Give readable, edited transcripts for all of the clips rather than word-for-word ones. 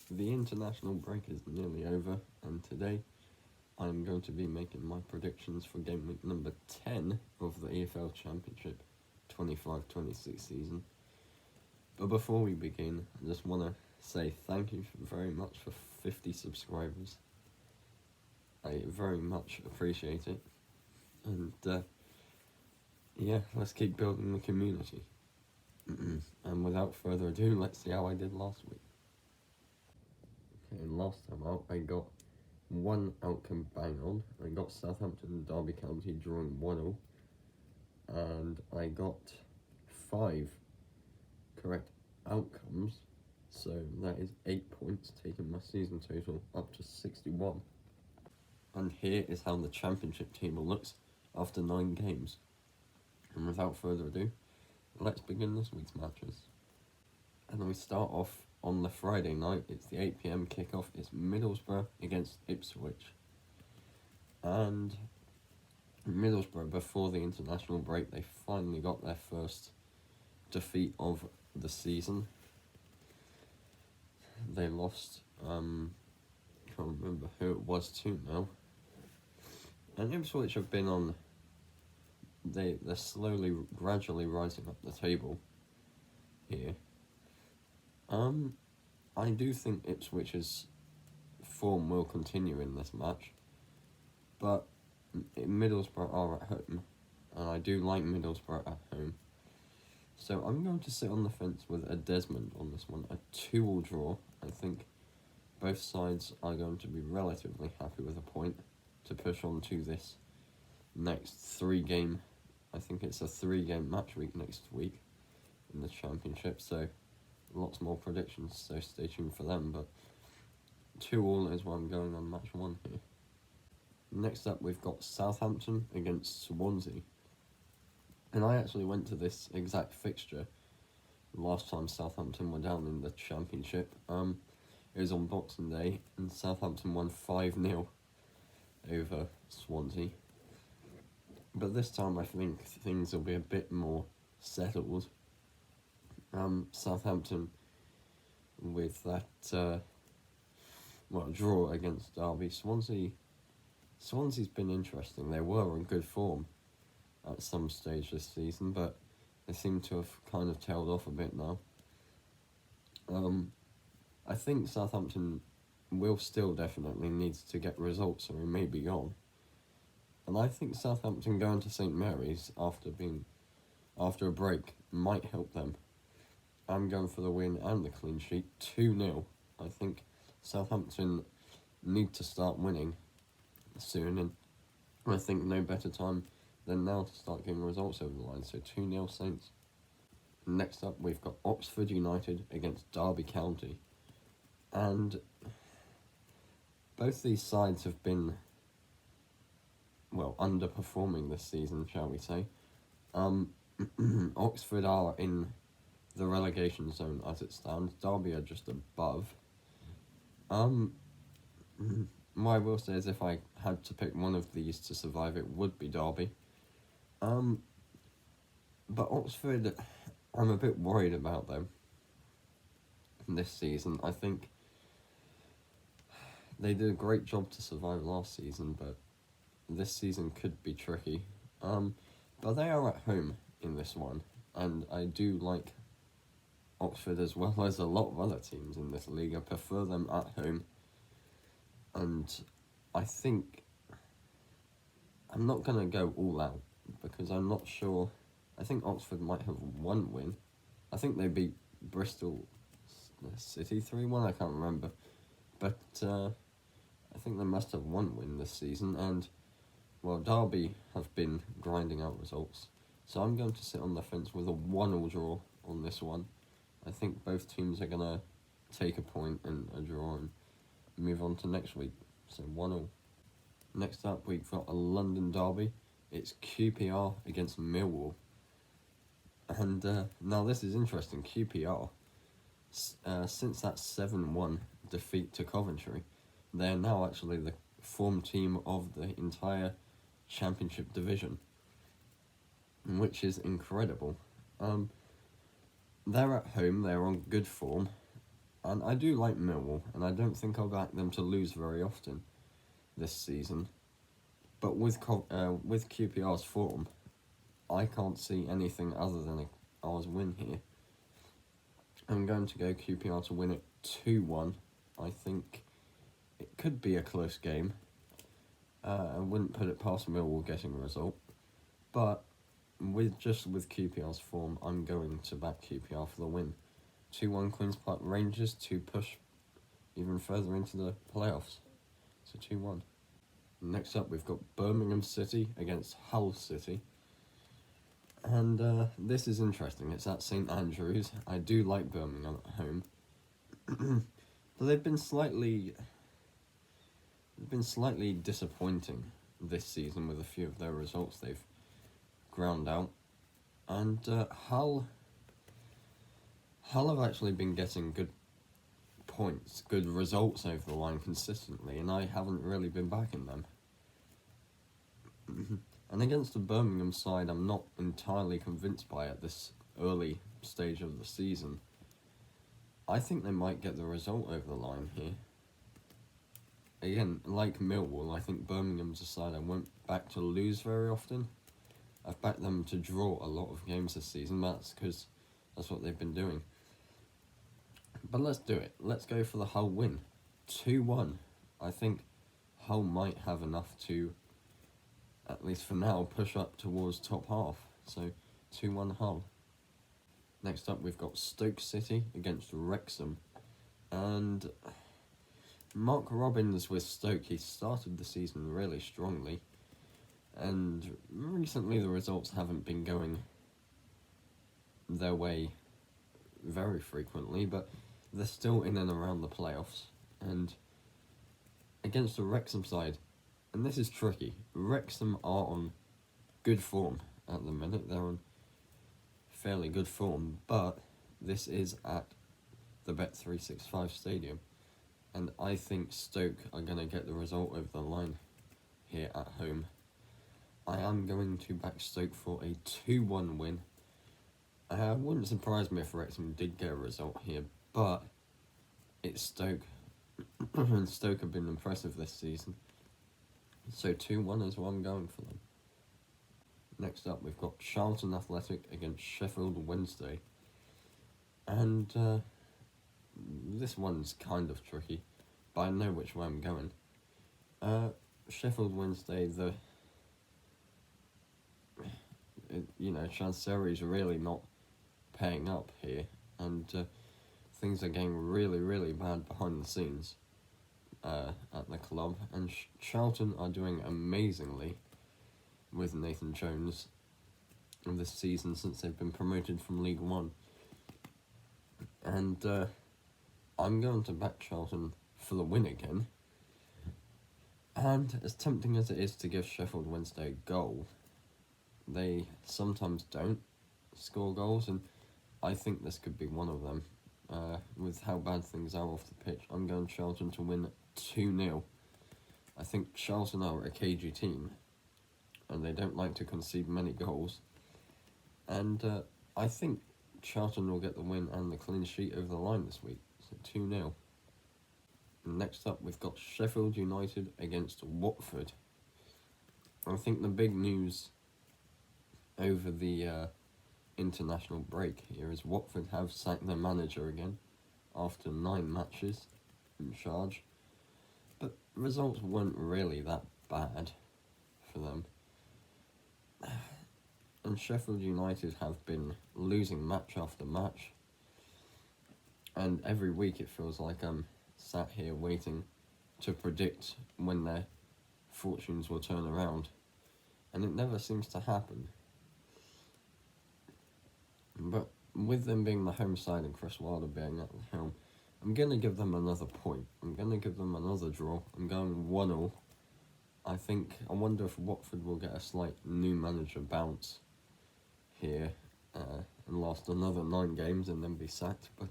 The international break is nearly over, and today I'm going to be making my predictions for game week number 10 of the EFL Championship 25-26 season. But before we begin, I just want to say thank you very much for 50 subscribers. I very much appreciate it, and let's keep building the community. And without further ado, let's see how I did last week. Okay, last time out, I got one outcome bang on. I got Southampton and Derby County drawing 1-0, and I got 5 correct outcomes, so that is 8 points, taking my season total up to 61. And here is how the Championship table looks after 9 games. And without further ado, let's begin this week's matches. And we start off on the Friday night. It's the 8 PM kickoff. It's Middlesbrough against Ipswich. And Middlesbrough, before the international break, they finally got their first defeat of the season. They lost, can't remember who it was to now. And Ipswich have been on, they're slowly, gradually rising up the table here. I do think Ipswich's form will continue in this match, but Middlesbrough are at home, and I do like Middlesbrough at home. So I'm going to sit on the fence with a Desmond on this one, a 2-2 draw. I think both sides are going to be relatively happy with a point to push on to this next 3-game, I think it's a 3-game match week next week in the Championship, so lots more predictions, so stay tuned for them, but 2-2 is where I'm going on match 1 here. Next up, we've got Southampton against Swansea. And I actually went to this exact fixture last time Southampton were down in the Championship. It was on Boxing Day, and Southampton won 5-0 over Swansea. But this time I think things will be a bit more settled. Southampton with that draw against Derby. Swansea's been interesting. They were in good form at some stage this season, but they seem to have kind of tailed off a bit now. I think Southampton will still definitely need to get results, or he may be gone. And I think Southampton going to St Mary's after a break might help them. I'm going for the win and the clean sheet, 2-0. I think Southampton need to start winning soon, and I think no better time than now to start getting results over the line, so 2-0 Saints. Next up, we've got Oxford United against Derby County. And both these sides have been, underperforming this season, shall we say. Oxford are in the relegation zone as it stands. Derby are just above. What I will say is if I had to pick one of these to survive, it would be Derby. But Oxford, I'm a bit worried about them this season. I think they did a great job to survive last season, but this season could be tricky. But they are at home in this one, and I do like Oxford as well as a lot of other teams in this league. I prefer them at home, and I think I'm not going to go all out because I'm not sure. I think Oxford might have one win. I think they beat Bristol City 3-1, I can't remember. But I think they must have one win this season, and Derby have been grinding out results. So I'm going to sit on the fence with a 1-1 draw on this one. I think both teams are going to take a point and a draw and move on to next week. So 1-1. Next up, we've got a London derby. It's QPR against Millwall. And now this is interesting. QPR, since that 7-1 defeat to Coventry, they're now actually the form team of the entire Championship division, which is incredible. They're at home, they're on good form, And I do like Millwall, and I don't think I'll back them to lose very often this season. But with QPR's form, I can't see anything other than a ours win here. I'm going to go QPR to win it 2-1. I think it could be a close game. I wouldn't put it past Millwall getting a result. But with QPR's form, I'm going to back QPR for the win. 2-1 Queen's Park Rangers to push even further into the playoffs. So 2-1. Next up, we've got Birmingham City against Hull City. And this is interesting. It's at St Andrews. I do like Birmingham at home. But they've been slightly disappointing this season with a few of their results they've ground out. And Hull have actually been getting good points, good results over the line consistently, and I haven't really been backing them. And against the Birmingham side, I'm not entirely convinced by at this early stage of the season. I think they might get the result over the line here. Again, like Millwall, I think Birmingham's a side I won't back to lose very often. I've backed them to draw a lot of games this season, that's because that's what they've been doing. But let's do it. Let's go for the Hull win. 2-1. I think Hull might have enough to, at least for now, push up towards top half. So 2-1 Hull. Next up, we've got Stoke City against Wrexham. And Mark Robins with Stoke, he started the season really strongly. And recently the results haven't been going their way very frequently, but they're still in and around the playoffs. And against the Wrexham side, and this is tricky, Wrexham are on good form at the minute. They're on fairly good form, but this is at the Bet365 stadium. And I think Stoke are going to get the result over the line here at home. I am going to back Stoke for a 2-1 win. It wouldn't surprise me if Wrexham did get a result here, but it's Stoke. And Stoke have been impressive this season. So 2-1 is what I'm going for them. Next up, we've got Charlton Athletic against Sheffield Wednesday. And this one's kind of tricky, but I know which way I'm going. Sheffield Wednesday, Chanseri's really not paying up here, and things are getting really, really bad behind the scenes at the club, and Charlton are doing amazingly with Nathan Jones this season since they've been promoted from League One. And I'm going to back Charlton for the win again. And as tempting as it is to give Sheffield Wednesday a goal, they sometimes don't score goals, and I think this could be one of them. With how bad things are off the pitch, I'm going Charlton to win 2-0. I think Charlton are a cagey team, and they don't like to concede many goals. And I think Charlton will get the win and the clean sheet over the line this week, so 2-0. Next up, we've got Sheffield United against Watford. I think the big news over the international break here is Watford have sacked their manager again after 9 matches in charge. But results weren't really that bad for them. And Sheffield United have been losing match after match. And every week it feels like I'm sat here waiting to predict when their fortunes will turn around. And it never seems to happen. But with them being the home side and Chris Wilder being at the helm, I'm going to give them another point. I'm going to give them another draw. I'm going 1-0. I wonder if Watford will get a slight new manager bounce here and last another 9 games and then be sacked. But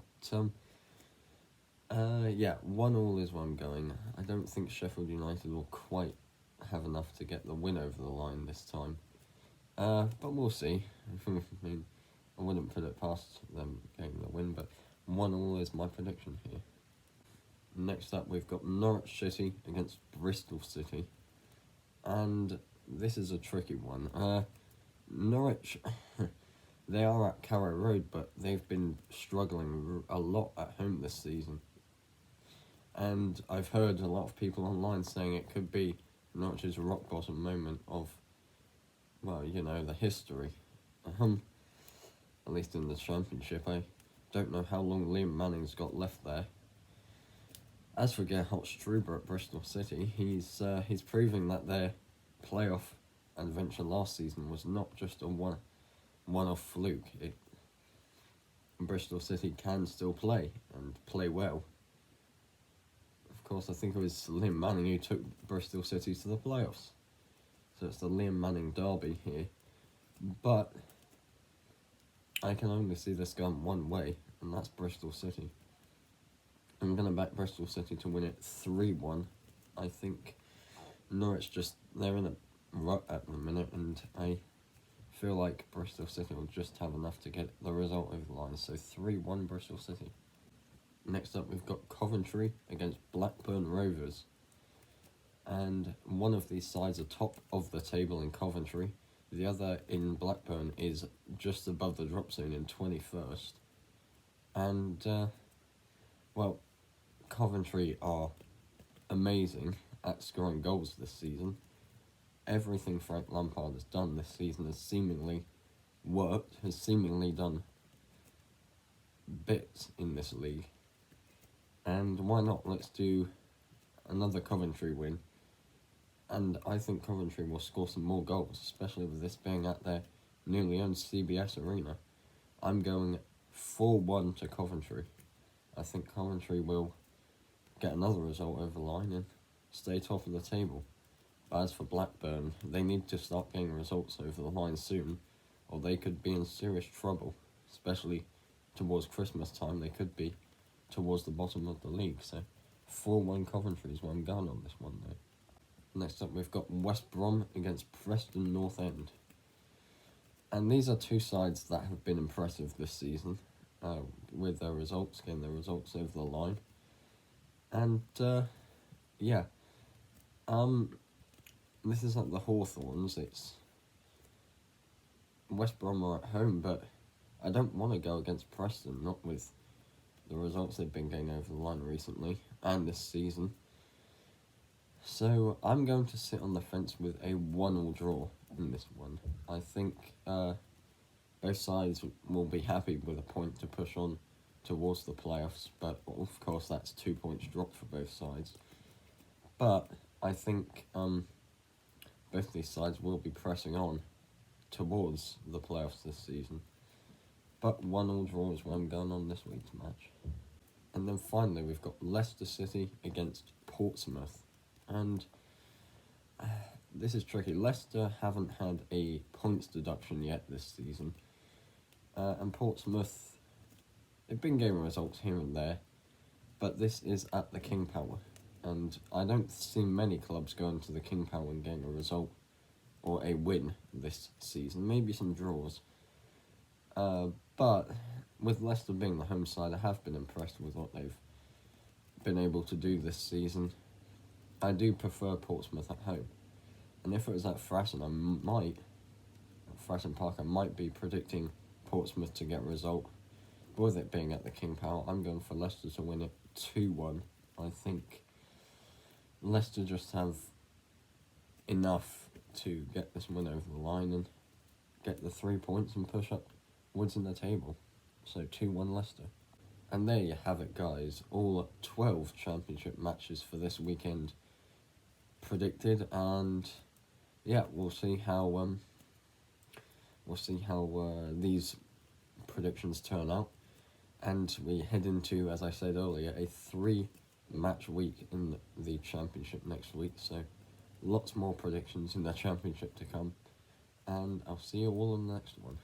1-0 is where I'm going. I don't think Sheffield United will quite have enough to get the win over the line this time. But we'll see. I wouldn't put it past them getting the win, but 1-1 is my prediction here. Next up, we've got Norwich City against Bristol City. And this is a tricky one. Norwich, they are at Carrow Road, but they've been struggling a lot at home this season. And I've heard a lot of people online saying it could be Norwich's rock bottom moment of, well, the history. At least in the Championship. I don't know how long Liam Manning's got left there. As for Gerhard Struber at Bristol City, he's proving that their playoff adventure last season was not just a one-off fluke. Bristol City can still play, and play well. Of course, I think it was Liam Manning who took Bristol City to the playoffs. So it's the Liam Manning derby here. But I can only see this going one way, and that's Bristol City. I'm going to back Bristol City to win it 3-1. I think Norwich they're in a rut at the minute, and I feel like Bristol City will just have enough to get the result over the line. So 3-1 Bristol City. Next up, we've got Coventry against Blackburn Rovers. And one of these sides are top of the table in Coventry. The other in Blackburn is just above the drop zone in 21st. And, well, Coventry are amazing at scoring goals this season. Everything Frank Lampard has done this season has seemingly worked, has seemingly done bits in this league. And why not? Let's do another Coventry win. And I think Coventry will score some more goals, especially with this being at their newly owned CBS Arena. I'm going 4-1 to Coventry. I think Coventry will get another result over the line and stay top of the table. But as for Blackburn, they need to start getting results over the line soon, or they could be in serious trouble, especially towards Christmas time. They could be towards the bottom of the league. So 4-1 Coventry is where I'm going on this one, though. Next up, we've got West Brom against Preston North End. And these are two sides that have been impressive this season, with their results, getting their results over the line. And, this is like the Hawthorns. It's West Brom are at home, but I don't want to go against Preston, not with the results they've been getting over the line recently and this season. So I'm going to sit on the fence with a 1-1 draw in this one. I think both sides will be happy with a point to push on towards the playoffs, but of course that's 2 points dropped for both sides. But I think both these sides will be pressing on towards the playoffs this season. But 1-1 draw is where I'm going on this week's match. And then finally we've got Leicester City against Portsmouth. And this is tricky. Leicester haven't had a points deduction yet this season. And Portsmouth, they've been getting results here and there. But this is at the King Power. And I don't see many clubs going to the King Power and getting a result or a win this season. Maybe some draws. But with Leicester being the home side, I have been impressed with what they've been able to do this season. I do prefer Portsmouth at home. And if it was at Fratton Park, I might be predicting Portsmouth to get a result. But with it being at the King Power, I'm going for Leicester to win it 2-1. I think Leicester just have enough to get this win over the line and get the 3 points and push upwards in the table. So 2-1 Leicester. And there you have it, guys. All 12 Championship matches for this weekend predicted, and yeah, we'll see how these predictions turn out. And we head into, as I said earlier, a 3-match week in the Championship next week. So lots more predictions in the Championship to come. And I'll see you all in the next one.